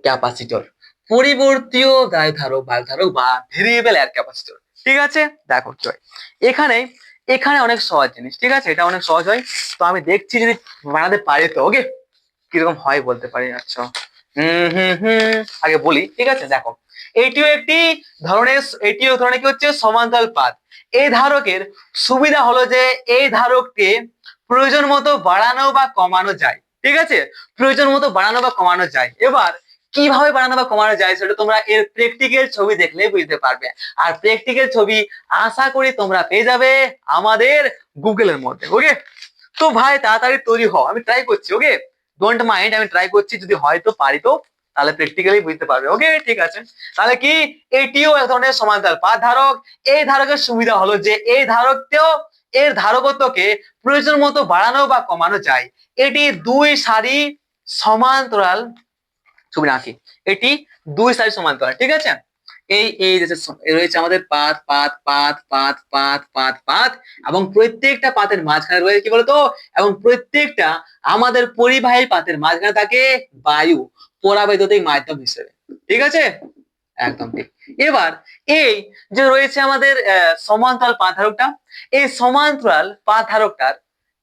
ক্যাপাসিটর। পরিবর্তীয় বায়ু ধারক বা ভেরিয়েবল এয়ার ক্যাপাসিটর। ঠিক আছে, দেখো এখানে এখানে অনেক সহজ জিনিস, ঠিক আছে? এটা অনেক সহজ হয়, তো আমি দেখছি যদি বানাতে পারি তো। ওকে, কিরকম হয় বলতে পারি। আচ্ছা, আগে বলি, ঠিক আছে? দেখো, এটিও ধরনের কি হচ্ছে, সমান্তরাল পাত। এই ধারকের সুবিধা হলো যে এই ধারককে প্রয়োজন মতো বাড়ানো বা কমানো যায়। ঠিক আছে, প্রয়োজন মতো বাড়ানো বা কমানো যায়। এবার কিভাবে বাড়ানো বা কমানো যায় সেটা তোমরা এর প্র্যাকটিক্যাল ছবি দেখলে বুঝতে পারবে। আর প্র্যাকটিক্যাল ছবি আশা করি তোমরা পেয়ে যাবে আমাদের গুগলের মধ্যে। ওকে, তো ভাই তাড়াতাড়ি তৈরি হও, আমি ট্রাই করছি। ওকে, ডোন্ট মাইন্ড, আমি ট্রাই করছি, যদি হয়তো পারি তো তাহলে প্র্যাকটিক্যালি বুঝতে পারবে। ওকে, ঠিক আছে। তাহলে কি, এটিও এক ধরনের সমান্তরাল পাত ধারক। এই ধারকের সুবিধা হলো যে এই ধারকতেও এর ধারকত্বকে প্রয়োজন মতো বাড়ানো বা কমানো যায়। এটি দুই সারি সমান্তরাল, ছবি আঁকি, এটি দুই সাইড সমান্তরাল, ঠিক আছে। এই রয়েছে আমাদের পাত পাত পাত পাত পাত পাত পাত, এবং প্রত্যেকটা পাতের মাঝখানে রয়েছে কি বলতো, এবং প্রত্যেকটা আমাদের পরিবাহী পাতের মাঝখানে থাকে বায়ু পরাবৈদ্যুতিক মাধ্যম হিসেবে, ঠিক আছে, একদম ঠিক। এবার এই যে রয়েছে আমাদের সমান্তরাল পাত ধারকটা, এই সমান্তরাল পাত ধারকটার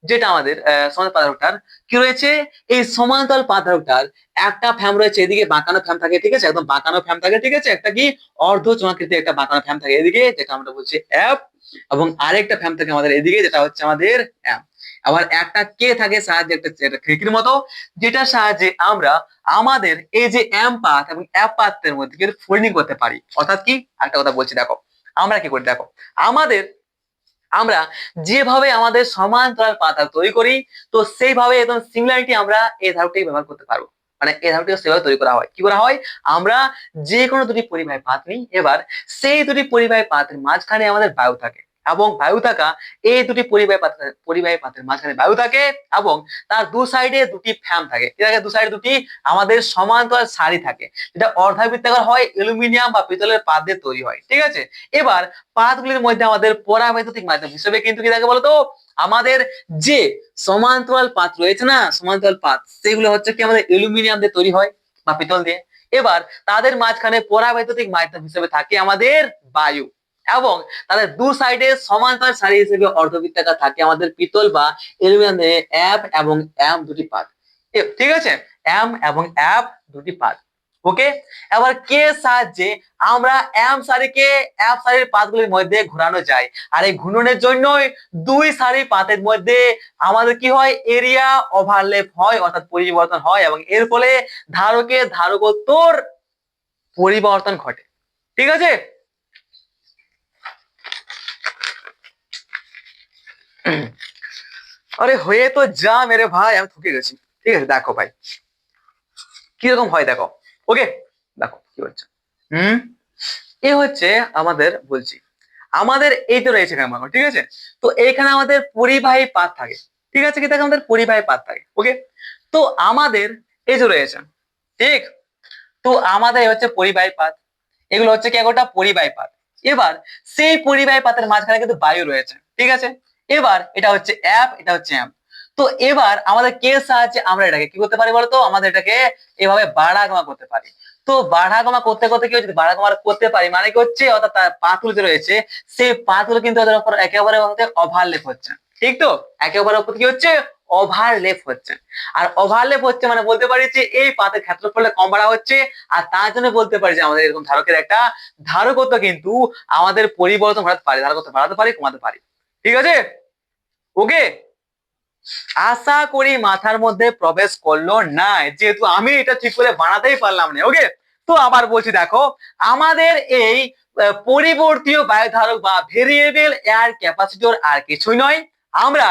যেটা আমাদের সমান্তরাল পাত ধারকটার কি রয়েছে, এই সমান্তরাল পাত ধারকটার একটা ফ্যাম রয়েছে এদিকে বাঁকানো ফ্যাম থাকে, ঠিক আছে, একদম বাঁকানো ফ্যাম থাকে, ঠিক আছে, একটা কি অর্ধ চোঙাকৃতি একটা বাঁকানো ফ্যাম থাকে এদিকে, যেটা আমরা বলছি এফ, এবং আরেকটা ফ্যাম থাকে আমাদের এদিকে, যেটা হচ্ছে আমাদের এম। আবার একটা কে থাকে সাহায্যে একটা খিড়কির মতো, যেটার সাহায্যে আমরা আমাদের এই যে এম পাত এবং এফ পাতের মধ্যে কিন্তু ফোল্ডিং করতে পারি। অর্থাৎ কি, একটা কথা বলছি দেখো, আমরা কি করি দেখো, আমরা যেভাবে আমাদের সমান্তরাল পাত তৈরি করি, তো সেইভাবে একদম সিমিলারিটি আমরা এই ধারকটি ব্যবহার করতে পারবো। মানে এই ধারকটি সেভাবে তৈরি করা হয়, কি করা হয়, আমরা যে কোনো দুটি পরিবাহী পাত নিই, এবার সেই দুটি পরিবাহী পাতের মাঝখানে আমাদের বায়ু থাকে, এবং বায়ু থাকা এই দুটি পরিবাহী পাতের মাঝখানে বায়ু থাকে, এবং তার দু সাইডে দুটি ফ্যাম থাকে, দু সাইডে দুটি আমাদের সমান্তরাল সারি থাকে, যেটা অর্ধাবৃত্তাকার হয়, অ্যালুমিনিয়াম বা পিতলের পাত দিয়ে তৈরি হয়, ঠিক আছে। এবার পাতগুলির মধ্যে আমাদের পরাবৈদ্যুতিক মাধ্যম হিসেবে কিন্তু কি থাকে বলতো, আমাদের যে সমান্তরাল পাত রয়েছে না, সমান্তরাল পাত, সেগুলো হচ্ছে কি আমাদের অ্যালুমিনিয়াম দিয়ে তৈরি হয় বা পিতল দিয়ে। এবার তাদের মাঝখানে পরাবৈদ্যুতিক মাধ্যম হিসেবে থাকে আমাদের বায়ু, এবং তাদের দু সাইডে সমান্তরাল সারি হিসেবে অর্ধবৃত্তাকার থাকে আমাদের পিতল বা অ্যালুমিনিয়াম এফ এবং এম দুটি পাত, ঠিক আছে, এম এবং এফ দুটি পাত, ওকে। এবার কে সাহায্যে আমরা এম সারিকে এফ সারির পাতগুলির মধ্যে ঘোরানো যায়, আর এই ঘূর্ণনের জন্যই দুই সারি পাতের মধ্যে আমাদের কি হয়, এরিয়া ওভারল্যাপ হয়, অর্থাৎ পরিবর্তন হয়, এবং এর ফলে ধারকের ধারকত্বর পরিবর্তন ঘটে, ঠিক আছে। আরে হয়ে তো যা মেরে ভাই, আমি থকে গেছি, ঠিক আছে। দেখো ভাই কিরকম হয় দেখো, ওকে, দেখো কি হচ্ছে, এ হচ্ছে আমাদের বলছি, আমাদের এই তো রয়েছে এখানে, ঠিক আছে। তো এইখানে আমাদের পরিবাহী পাত থাকে, ঠিক আছে, কি থাকে আমাদের পরিবাহী পাত থাকে, ওকে। তো আমাদের এই যে রয়েছে, ঠিক, তো আমাদের হচ্ছে পরিবাহী পাত, এগুলো হচ্ছে কি একটা পরিবাহী পাত। এবার সেই পরিবাহী পাতের মাঝখানে কিন্তু বায়ু রয়েছে, ঠিক আছে। এবার এটা হচ্ছে এফ, এটা হচ্ছে এম। তো এবার আমাদের কে সাহায্যে আমরা এটাকে কি করতে পারি বলতো, আমাদের এটাকে এভাবে বাড়াকমা করতে পারি। তো বাড়াকমা করতে করতে কি হচ্ছে, বাড়াকমা করতে পারি মানে কি হচ্ছে, অর্থাৎ তার পাতগুলো যে রয়েছে সেই পাতগুলো কিন্তু ওদের উপর একেবারে ওভারলেপ হচ্ছে, ঠিক তো, একেবারে উপর কি হচ্ছে, ওভারলেপ হচ্ছে। আর ওভারলেপ হচ্ছে মানে বলতে পারি যে এই পাতের ক্ষেত্রফলটা কম বাড়া হচ্ছে, আর তার জন্য বলতে পারি যে আমাদের এরকম ধারকের একটা ধারকত্ব কিন্তু আমাদের পরিবর্তন ঘটাতে পারে, ধারকত্ব বাড়াতে পারি, কমাতে পারি, ঠিক আছে, ওকে। আশা করি মাথার মধ্যে প্রবেশ করলো না, যেহেতু আমি এটা ঠিক করে বানাতেই পারলাম না, ওকে। তো আবার বলছি দেখো, আমাদের এই পরিবর্তীয় বায়ু ধারক বা ভেরিয়েবল এয়ার ক্যাপাসিটর আর কিছুই নয়, আমরা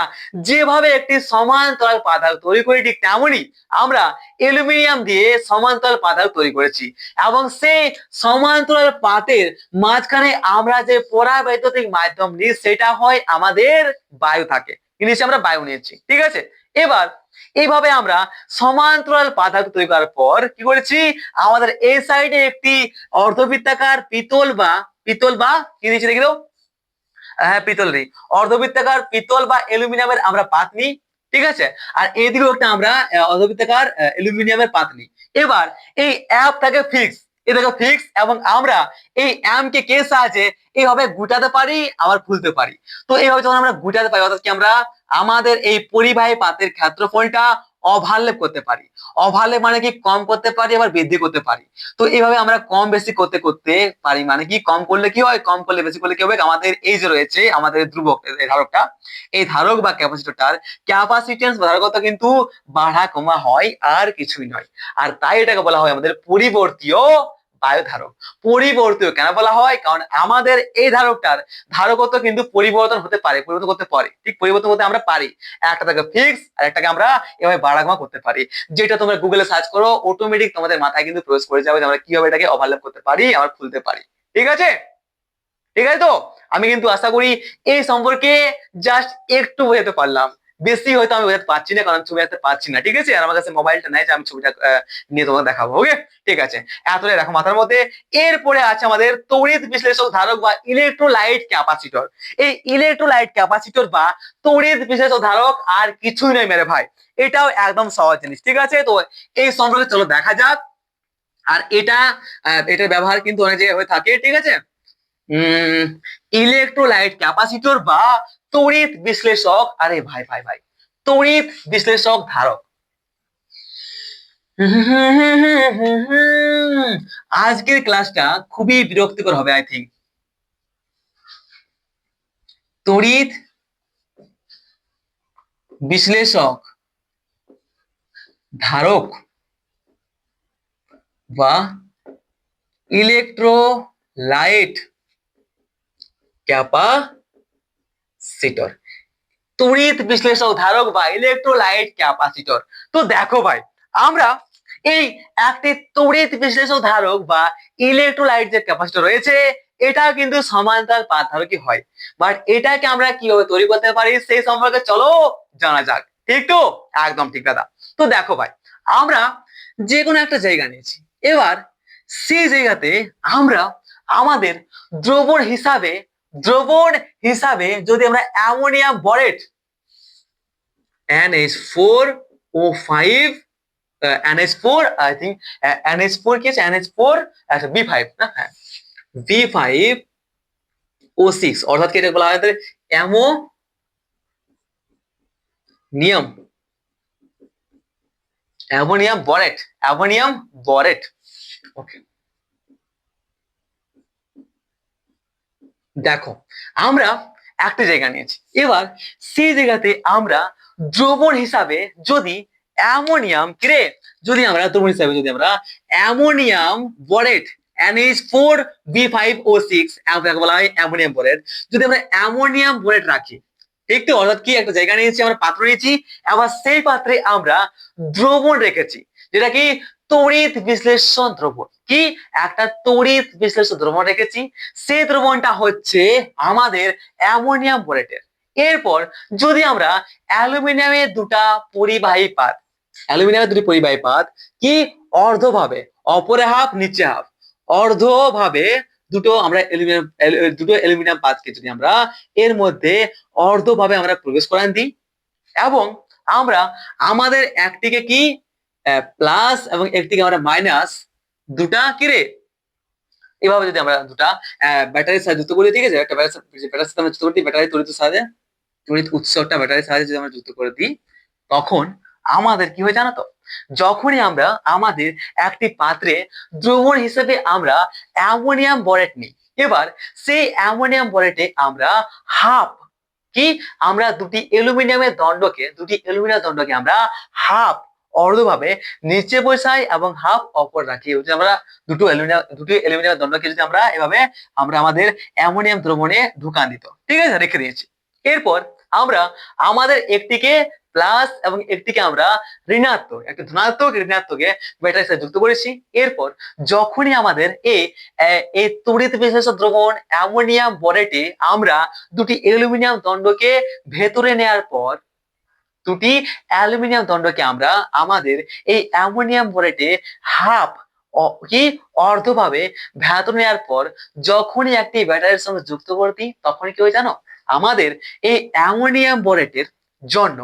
যেভাবে একটি সমান্তরাল পাত তৈরি করি ঠিক তেমনই আমরা অ্যালুমিনিয়াম দিয়ে সমান্তরাল পাত তৈরি করেছি, এবং সেই সমান্তরাল পাতের মাঝখানে আমরা যে পরাবৈদ্যুতিক মাধ্যম নিই সেটা হয় আমাদের বায়ু থাকে, নিচে আমরা বায়ু নিয়েছি, ঠিক আছে। এবার এইভাবে আমরা সমান্তরাল পাত তৈরি করার পর কি করেছি, আমাদের এই সাইডে একটি অর্ধবৃত্তাকার পিতল বা কি নিচে দেখো, হ্যাঁ পিতল নেই, অর্ধবৃত্তাকার পিতল বা অ্যালুমিনিয়ামের আমরা পাত নিই, ঠিক আছে। আর এদিকেও একটা আমরা অর্ধবৃত্তাকার অ্যালুমিনিয়ামের পাত নিই। এবার এই অ্যাপ থাকে ফিক্স, এটাকে ফিক্স, এবং আমরা এই অ্যাম কে সাহায্যে এইভাবে গুটাতে পারি, আবার খুলতে পারি। তো এইভাবে যখন আমরা গুটাতে পারি, অর্থাৎ কি আমরা আমাদের এই পরিবাহী পাতের ক্ষেত্রফলটা ওভারল্যাপ করতে পারি। ওভারল্যাপ মানে কি, কম করতে পারি আবার বৃদ্ধি করতে পারি। তো এইভাবে আমরা কম বেশি করতে করতে পারি, মানে কি কম করলে কি হয়, কম করলে বেশি করলে কি হবে, আমাদের এই যে রয়েছে আমাদের ধ্রুবক এই ধারকটা, এই ধারক বা ক্যাপাসিটরটার ক্যাপাসিটেন্স বা ধারকত্ব কিন্তু বাড়া কমা হয়, আর কিছুই নয়। আর তাই এটাকে বলা হয় আমাদের পরিবর্তীয় বায়ু ধারক। পরিবর্তীয় কেন বলা হয়, কারণ আমাদের এই ধারকটার ধারকত্ব কিন্তু পরিবর্তন হতে পারে, পরিবর্তন করতে পারে, ঠিক পরিবর্তন করতে আমরা পারি। একটা থাকে ফিক্স আর একটাকে আমরা এভাবে বাড়াকমা করতে পারি, যেটা তোমরা গুগলে সার্চ করো অটোমেটিক তোমাদের মাথায় কিন্তু প্রবেশ করে যাবে যে আমরা কিভাবে এটাকে ওভারল্যাপ করতে পারি, আবার খুলতে পারি, ঠিক আছে, ঠিক আছে। তো আমি কিন্তু আশা করি এই সম্পর্কে জাস্ট একটু বোঝাতে পারলাম, বেশি হয়তো আমি বোঝাতে পারছি না, কারণ ছবি আঁকতে পারছি না, ঠিক আছে। আর আমার কাছে মোবাইলটা নাই যে আমি ছবিটা নিয়ে তোমাকে দেখাবো। ওকে, ঠিক আছে, এতটাই রাখো মাথার মধ্যে। এরপরে আছে আমাদের তড়িৎ বিশ্লেষক ধারক বা ইলেকট্রোলাইট ক্যাপাসিটর। এই ইলেকট্রোলাইট ক্যাপাসিটর বা তড়িৎ বিশ্লেষক ধারক আর কিছুই নয় মেরে ভাই, এটাও একদম সহজ জিনিস, ঠিক আছে। তো এই সম্পর্কে চলো দেখা যাক। আর এটার ব্যবহার কিন্তু অনেক জায়গায় হয়ে থাকে, ঠিক আছে। ইলেকট্রোলাইট ক্যাপাসিটর বা তড়িৎ বিশ্লেষক, আরে ভাই ভাই ভাই, তড়িৎ বিশ্লেষক ধারক। আজকের ক্লাসটা খুবই বিরক্তিকর হবে আই থিঙ্ক। তড়িৎ বিশ্লেষক ধারক বা ইলেকট্রোলাইট ক্যাপাসিটর। তড়িৎ বিশ্লেষক ধারক বা ইলেকট্রোলাইট ক্যাপাসিটর। তো দেখো ভাই, আমরা এই একটি তড়িৎ বিশ্লেষক ধারক বা ইলেকট্রোলাইট যে ক্যাপাসিটর রয়েছে, এটা কিন্তু সমান্তরাল পাত ধারকই হয়। বাট এটাকে আমরা কিভাবে তৈরি করতে পারি সেই সম্পর্কে চলো জানা যাক। ঠিক তো? একদম ঠিক দাদা। তো দেখো ভাই, আমরা যে কোনো একটা জায়গা নিয়েছি, এবার সেই জায়গাতে আমরা আমাদের দ্রবণ হিসাবে যদি আমরা ammonium বরেট NH4O5 NH4 I think NH4 কি আছে NH4 আচ্ছা B5 না, হ্যাঁ B5O6 অর্থাৎ কি এটা বলা হয় অ্যামোনিয়াম বরেট। ওকে, দেখো আমরা একটা জায়গা নিয়েছি, এবার সেই জায়গাতে আমরা দ্রবণ হিসাবে যদি অ্যামোনিয়াম বরেট NH4B5O6 বলা হয় অ্যামোনিয়াম বরেট, যদি আমরা অ্যামোনিয়াম বরেট রাখি, ঠিক তো? অর্থাৎ কি একটা জায়গা নিয়েছি, আমরা পাত্র নিয়েছি, আবার সেই পাত্রে আমরা দ্রবণ রেখেছি, যেটা কি তড়িৎ বিশ্লেষণ দ্রবণ। কি একটা তড়িৎ বিশ্লেষণ দ্রবণ রেখেছি, সেই দ্রবণটা হচ্ছে আমাদের অ্যামোনিয়াম বোরেটের। এরপর যদি আমরা অ্যালুমিনিয়ামের দুটি পরিবাহী পাত কি অর্ধভাবে, অপরে হাফ নিচে হাফ, অর্ধভাবে দুটো অ্যালুমিনিয়াম পাতকে যদি আমরা এর মধ্যে অর্ধভাবে আমরা প্রবেশ করান দিই, এবং আমরা আমাদের একটিকে কি প্লাস এবং একটিকে আমরা মাইনাস, দুটা কি রে এভাবে যদি আমরা দুটা ব্যাটারির সাহায্যে যুক্ত করি, ঠিক আছে, একটা ব্যাটারির সাথে আমরা যুক্ত করি, ব্যাটারি তড়িৎ উৎসটা ব্যাটারির সাহায্যে যদি আমরা যুক্ত করে দিই, তখন আমাদের কি হয় জানো তো, যখনই আমরা আমাদের একটি পাত্রে দ্রবণ হিসেবে আমরা অ্যামোনিয়াম বরেট নিই, এবার সেই অ্যামোনিয়াম বরেটে আমরা হাফ কি আমরা দুটি অ্যালুমিনিয়াম দণ্ডকে আমরা হাফ অর্ধভাবে নিচে বসাই এবং হাফ অপর রাখি। আমরা দুটি অ্যালুমিনিয়াম দণ্ডকে যদি আমরা এভাবে আমরা আমাদের অ্যামোনিয়াম দ্রবণে ঢুকান দিত, ঠিক আছে, রেখে দিয়েছি। এরপর আমরা আমাদের একটিকে প্লাস এবং একটিকে আমরা ঋণাত্মকে ব্যাটারির সাথে যুক্ত করেছি। এরপর যখনই আমাদের এই তড়িৎ বিশ্লেষক দ্রবণ অ্যামোনিয়াম বরেটে আমরা দুটি অ্যালুমিনিয়াম দণ্ডকে ভেতরে নেয়ার পর, দুটি অ্যালুমিনিয়াম দণ্ডকে আমরা আমাদের এই অ্যামোনিয়াম বোরেটে হাফ কি অর্ধভাবে ভেতরে নেওয়ার পর যখনই একটি ব্যাটারির সঙ্গে যুক্ত করে দিই, তখন কি হয় জানো, আমাদের এই অ্যামোনিয়াম বোরেটের জন্য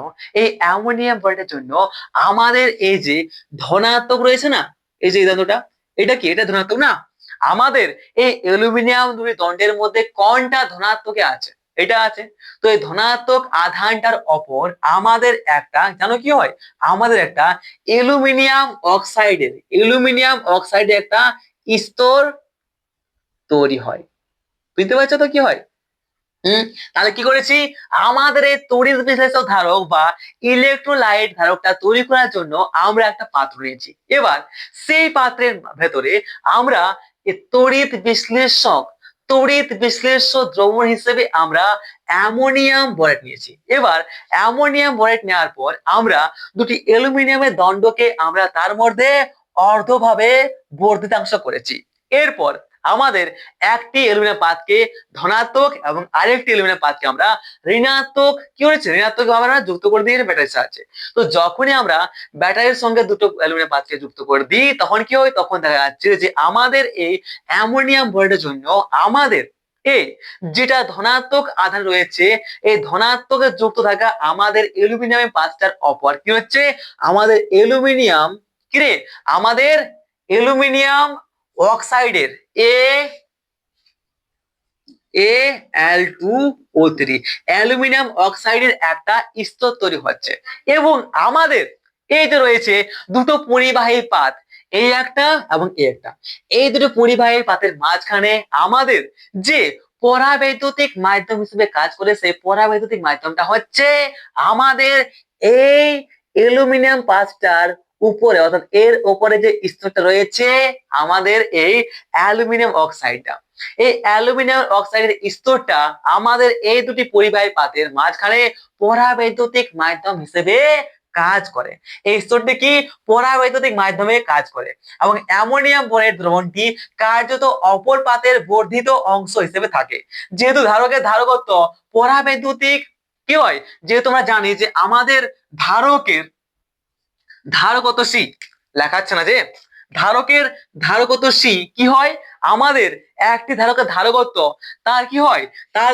আমাদের এই যে ধনাত্মক রয়েছে না, এই যে দ্বন্দ্বটা, এটা ধনাত্মক না, আমাদের এই অ্যালুমিনিয়াম দুটি দণ্ডের মধ্যে কোনটা ধনাত্মকে আছে, এটা আছে। তো এই ধনাত্মক আধানটার ওপর আমাদের একটা জানো কি হয়, আমাদের একটা অ্যালুমিনিয়াম অক্সাইডের একটা স্তর তৈরি হয়। বুঝতে পারছো তো কি হয়? তাহলে কি করেছি, আমাদের এই তড়িৎ বিশ্লেষক ধারক বা ইলেকট্রোলাইট ধারকটা তৈরি করার জন্য আমরা একটা পাত্র নিয়েছি। এবার সেই পাত্রের ভেতরে আমরা এই তড়িৎ বিশ্লেষক দ্রবণ হিসেবে আমরা অ্যামোনিয়াম বোরেট নিয়েছি। এবার অ্যামোনিয়াম বোরেট নেওয়ার পর আমরা দুটি অ্যালুমিনিয়ামের দণ্ডকে আমরা তার মধ্যে অর্ধভাবে বর্ধিতাংশ করেছি। এরপর আমাদের একটি অ্যালুমিনিয়াম পাতকে ধনাত্মক এবং আরেকটি অ্যালুমিনিয়াম পাতকে আমরা ঋণাত্মক কি হয়েছে ঋণাত্মক ভাবে আমরা যুক্ত করে দিই ব্যাটারির সাহায্যে। তো যখনই আমরা ব্যাটারির সঙ্গে দুটো অ্যালুমিনিয়াম পাতকে যুক্ত করে দিই তখন কি হয়, তখন দেখা যাচ্ছে যে আমাদের এই অ্যামোনিয়াম বোর্ডের জন্য আমাদের এই যেটা ধনাত্মক আধান রয়েছে এই ধনাত্মকে যুক্ত থাকা আমাদের অ্যালুমিনিয়াম পাতটার অপর কি হচ্ছে আমাদের অ্যালুমিনিয়াম কিরে আমাদের অ্যালুমিনিয়াম অক্সাইডের Al2O3 অ্যালুমিনিয়াম অক্সাইডের একটা স্তর তৈরি হচ্ছে এবং আমাদের এই যে রয়েছে দুটো পরিবাহী পাত এই একটা এবং এই একটা, এই দুটো পরিবাহী পাতের মাঝখানে আমাদের যে পরাবৈদ্যুতিক মাধ্যম হিসেবে কাজ করে সেই পরাবৈদ্যুতিক মাধ্যমটা হচ্ছে আমাদের এই অ্যালুমিনিয়াম পাতটার উপরে, অর্থাৎ এর উপরে যে স্তরটা রয়েছে আমাদের এই অ্যালুমিনিয়াম অক্সাইডটা, এই অ্যালুমিনিয়াম অক্সাইডের স্তরটা আমাদের এই দুটি পরিবাহী পাতের মাঝখানে পরাবৈদ্যুতিক মাধ্যম হিসেবে কাজ করে। এই স্তরটি কি পরাবৈদ্যুতিক মাধ্যমে কাজ করে এবং অ্যামোনিয়াম বোরের দ্রবণটি কার্যত অপর পাতের বর্ধিত অংশ হিসেবে থাকে। যেহেতু ধারকের ধারকত্ব পরাবৈদ্যুতিক কি হয়, যেহেতু আমরা জানি যে আমাদের ধারকের ধারকত্ব সি লেখাচ্ছে না যে ধারকের ধারকত্ব সি কি হয় আমাদের একটি ধারকের ধারকত্ব তার কি হয় তার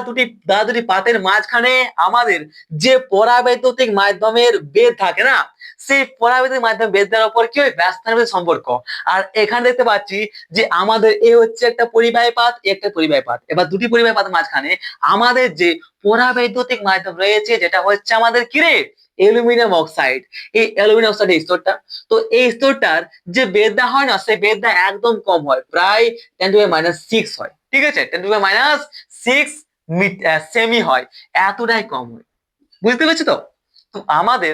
দুটি পাতের মাঝখানে আমাদের যে পরাবৈদ্যুতিক মাধ্যমের বেধ থাকে না সেই পরাবৈদ্যুতিক মাধ্যম বেধের উপর কি হয় ব্যস্তানুপাতিক সম্পর্ক। আর এখানে দেখতে পাচ্ছি যে আমাদের এ হচ্ছে একটা পরিবাহী পাত একটা পরিবাহী পাত, এবার দুটি পরিবাহী পাতের মাঝখানে আমাদের যে পরাবৈদ্যুতিক মাধ্যম রয়েছে যেটা হচ্ছে আমাদের কিরে অ্যালুমিনিয়াম অক্সাইড, এই অ্যালুমিনিয়াম অক্সাইডের স্তরটা, তো এই স্তরটার যে বেধটা হয় না সেই বেধটা একদম কম হয়, প্রায় 10⁻⁶ হয়, ঠিক আছে 10⁻⁶ সেমি হয়, এতটাই কম হয়, বুঝতে পেরেছো তো। তো আমাদের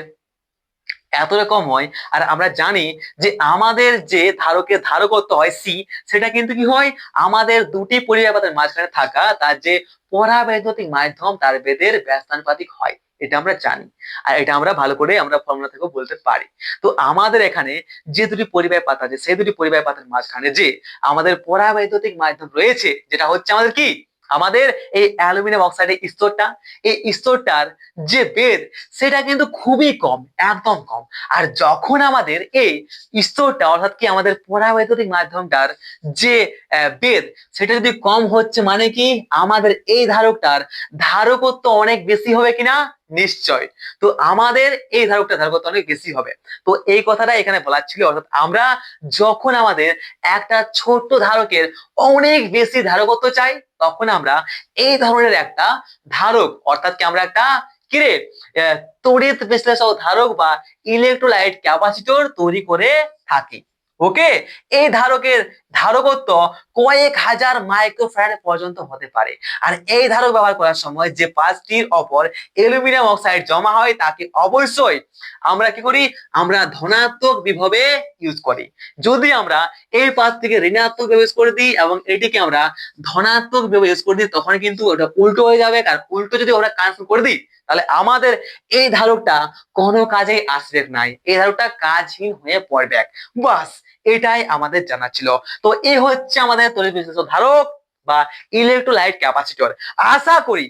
এতটা কম হয় আর আমরা জানি যে আমাদের যে ধারকের ধারকত্ব হয় সি সেটা কিন্তু কি হয় আমাদের দুটি পরিবাহী পাতের মাঝখানে থাকা তার যে পরাবৈদ্যুতিক মাধ্যম তার বেধের ব্যস্তানুপাতিক হয়, এটা আমরা জানি আর এটা আমরা ভালো করে আমরা ফর্মুলা থেকে বলতে পারি। তো আমাদের এখানে যে দুটি পরিবাহী পাত আছে সেই দুটি পরিবাহী পাতের মাঝখানে যে আমাদের পরাবৈদ্যুতিক মাধ্যম রয়েছে যেটা হচ্ছে আমাদের কি আমাদের এই অ্যালুমিনিয়াম অক্সাইডের স্তরটা, এই স্তরটার যে বেধ সেটা কিন্তু খুবই কম, একদম কম। আর যখন আমাদের এই স্তরটা অর্থাৎ কি আমাদের পরাবৈদ্যুতিক মাধ্যমটার যে বেধ সেটা যদি কম হচ্ছে মানে কি আমাদের এই ধারকটার ধারকত্ব অনেক বেশি হবে কিনা, নিশ্চয়। তো আমাদের এই ধারকত্ব অনেক বেশি হবে। তো এই কথাটা এখানে বলার ছিল, অর্থাৎ আমরা যখন আমাদের একটা ছোট্ট ধারকের অনেক বেশি ধারকত্ব চাই তখন আমরা এই ধরনের একটা ধারক অর্থাৎ কি আমরা একটা কিরে তড়িৎ বিশ্লেষক ধারক বা ইলেকট্রোলাইট ক্যাপাসিটর তৈরি করে থাকি। ওকে, এই ধারকের ধারকত্ব কয়েক হাজার মাইক্রোফ্যারাড পর্যন্ত হতে পারে। আর এই ধারক ব্যবহার করার সময় যে পাঁচটির অপর অ্যালুমিনিয়াম অক্সাইড জমা হয় তাকে অবশ্যই আমরা কি করি আমরা ধনাত্মক বিভবে ইউজ করি। যদি আমরা এই পাঁচটিকে ঋণাত্মক বিভবে ইউজ করে দিই এবং এটিকে আমরা ধনাত্মক বিভবে ইউজ করে দিই তখন কিন্তু ওটা উল্টো হয়ে যাবে, কারণ উল্টো যদি আমরা কানেকশন করে দিই তাহলে আমাদের এই ধারকটা কোনো কাজেই আসবে নাই, এই ধারকটা কাজহীন হয়ে পড়বে। বাস এটাই আমাদের জানা ছিল। তো এই হচ্ছে আমাদের তড়িৎ বিশ্লেষক ধারক বা ইলেকট্রোলাইট ক্যাপাসিটর। আশা করি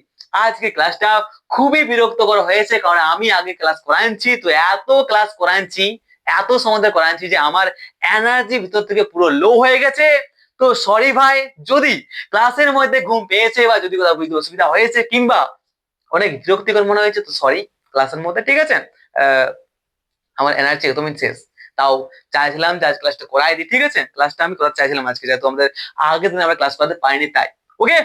আজকে ক্লাসটা খুবই বিরক্তকর হয়েছে, কারণ আমি আগে ক্লাস করাচ্ছি তো এত ক্লাস করাচ্ছি এত সময় করাচ্ছি যে আমার এনার্জি ভিতর থেকে পুরো লো হয়ে গেছে। তো সরি ভাই যদি ক্লাসের মধ্যে ঘুম পেয়েছে বা যদি কোথাও বুঝতে অসুবিধা হয়েছে কিংবা অনেক বিরক্তিকর মনে হয়েছে তো সরি ক্লাসের মধ্যে, ঠিক আছে। আমার এনার্জি একদমই শেষ, তাও চাইছিলাম যে আজ ক্লাসটা করাই দিই, ঠিক আছে ক্লাসটা আমি করাতে চাইছিলাম আজকে যেহেতু আমাদের আগের দিন আমরা ক্লাস করাতে পারিনি তাই। ওকে,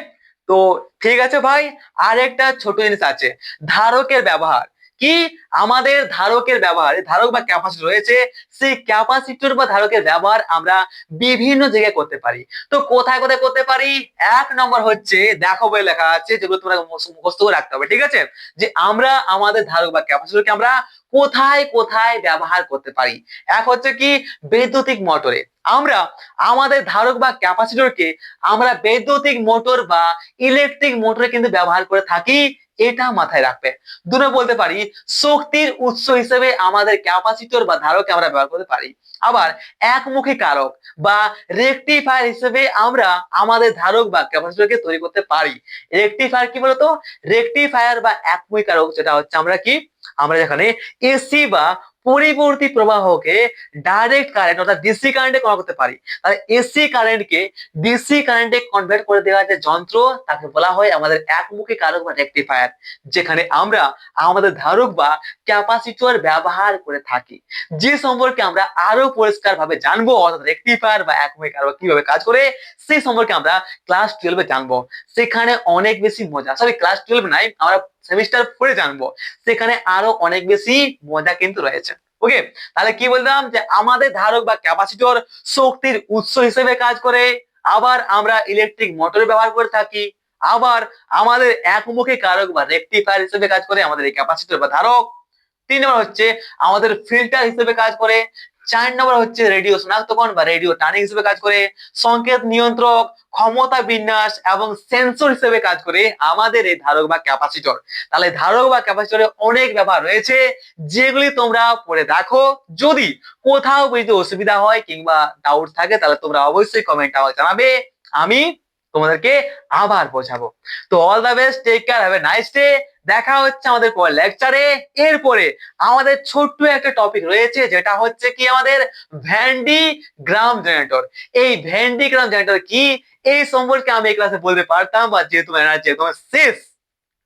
তো ঠিক আছে ভাই, আর একটা ছোট জিনিস আছে ধারকের ব্যবহার কি, আমাদের ধারকের ব্যবহার ধারক বা ক্যাপাসিটর রয়েছে সেই ক্যাপাসিটর বা ধারকের ব্যবহার আমরা বিভিন্ন জায়গায় করতে পারি। তো কোথায় কোথায় করতে পারি, এক নম্বর হচ্ছে দেখো বই লেখা আছে যেগুলো তোমরা মুখস্থ করে রাখতে হবে, ঠিক আছে, যে আমরা আমাদের ধারক বা ক্যাপাসিটরকে আমরা কোথায় কোথায় ব্যবহার করতে পারি। এক হচ্ছে কি বৈদ্যুতিক মোটরে, আমরা আমাদের ধারক বা ক্যাপাসিটরকে আমরা বৈদ্যুতিক মোটর বা ইলেকট্রিক মোটরে কিন্তু ব্যবহার করে থাকি এটা মাথায় রাখবে। 2 বলতে পারি শক্তির উৎস হিসেবে আমাদের ক্যাপাসিটর বা ধারককে আমরা ব্যবহার করতে পারি। আবার একমুখী কারক বা রেকটিফায়ার হিসেবে আমরা আমাদের ধারক বা ক্যাপাসিটরকে তৈরি করতে পারি। রেকটিফায়ার কি বলতো? রেকটিফায়ার বা একমুখী কারক যেটা হচ্ছে আমরা যেখানে এসি বা পরিবর্তী প্রবাহকে ডাইরেক্ট কারেন্ট অর্থাৎ ডিসি কারেন্টে কনভার্ট করতে পারি। তাহলে এসি কারেন্টকে ডিসি কারেন্টে কনভার্ট করে দেওয়ার যে যন্ত্র তাকে বলা হয় আমাদের একমুখী কারক বা রেকটিফায়ার, যেখানে আমরা আমাদের ধারক বা ক্যাপাসিটর ব্যবহার করে থাকি। যে সম্পর্কে আমরা আরো পরিষ্কার ভাবে জানবো অর্থাৎ রেকটিফায়ার বা একমুখী কারক কিভাবে কাজ করে সেই সম্পর্কে আমরা ক্লাস 12 এ জানবো। সেখানে অনেক বেশি মজা, সরি ক্লাস 12 নাই, আমরা সেমিস্টার 4 এ জানবো। সেখানে আরো অনেক বেশি মজা কিন্তু রয়েছে। ওকে, তাহলে কি বললাম যে আমাদের ধারক বা ক্যাপাসিটর শক্তির উৎস হিসেবে কাজ করে, আবার আমরা ইলেকট্রিক মোটর ব্যবহার করে থাকি, আবার আমাদের একমুখী কারক বা রেকটিফায়ার হিসেবে কাজ করে আমাদের এই ক্যাপাসিটর বা ধারক। 3 নম্বর হচ্ছে আমাদের ফিল্টার হিসেবে কাজ করে। 4 নম্বর হচ্ছে রেডিও শনাক্তকরণ বা রেডিও টার্নিং হিসেবে কাজ করে। সংকেত নিয়ন্ত্রক, ক্ষমতা বিন্যাস এবং সেন্সর হিসেবে কাজ করে আমাদের এই ধারক বা ক্যাপাসিটর। তাহলে ধারক বা ক্যাপাসিটরের অনেক ব্যবহার রয়েছে, যেগুলি তোমরা পড়ে দেখো। যদি কোথাও বুঝতে অসুবিধা হয় কিংবা ডাউট থাকে তাহলে তোমরা অবশ্যই কমেন্ট আমাকে জানাবে, আমি তোমাদেরকে আবার বোঝাবো। তো all the best, take care, have a nice day. দেখা হচ্ছে আমাদের পরের লেকচারে। এরপরে আমাদের ছোট্ট একটা টপিক রয়েছে, যেটা হচ্ছে কি আমাদের ভ্যান্ডি গ্রাম জেনারেটর। এই ভ্যান্ডি গ্রাম জেনারেটর কি এই সম্পর্কে আমি এই ক্লাসে বলতে পারতাম, বা যেহেতু এনার্জি একদম শেষ,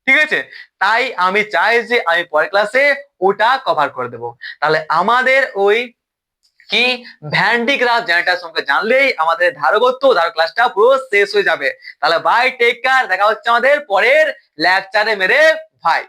ঠিক আছে, তাই আমি চাই যে আমি পরের ক্লাসে ওটা কভার করে দেবো। তাহলে আমাদের ওই কি ভ্যান্ডি গ্রাফ জেনারেটর সম্পর্কে জানলেই আমাদের ধারকত্ব ধারক ক্লাসটা পুরো শেষ হয়ে যাবে। তাহলে বাই, টেক কেয়ার, দেখা হচ্ছে আমাদের পরের লেকচারে মেরে ভাই।